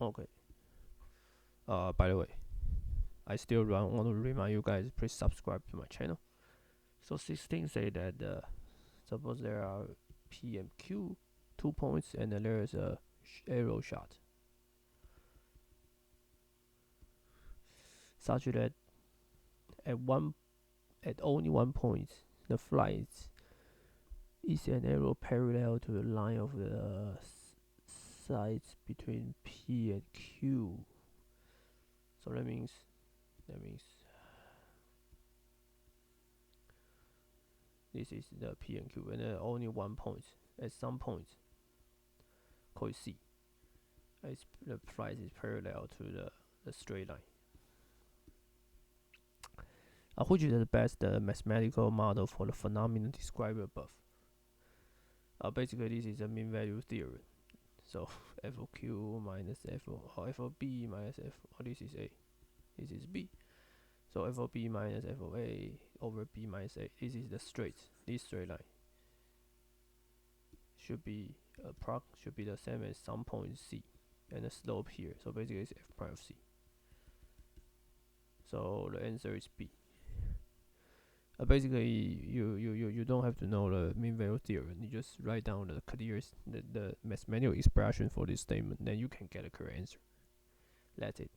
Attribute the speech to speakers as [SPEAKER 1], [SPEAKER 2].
[SPEAKER 1] Okay. By the way, I still want to remind you guys, please subscribe to my channel. So 16 say that suppose there are P and Q 2 points, and then there is a arrow shot, such that at one at only 1 point, the flight is an arrow parallel to the line of the sides between P and Q. So that means this is the P and Q, and then only 1 point at some point called C. The flight is parallel to the straight line. Which is the best mathematical model for the phenomenon described above? Basically, this is a mean value theorem. So f of q minus f of b minus f. This is a. This is b. So f of b minus f of a over b minus a. This is the this straight line should be the same as some point c, and the slope here. So basically, it's f prime of c. So the answer is b. Basically, you don't have to know the mean value theorem. You just write down the mathematical expression for this statement, then you can get a correct answer. That's it.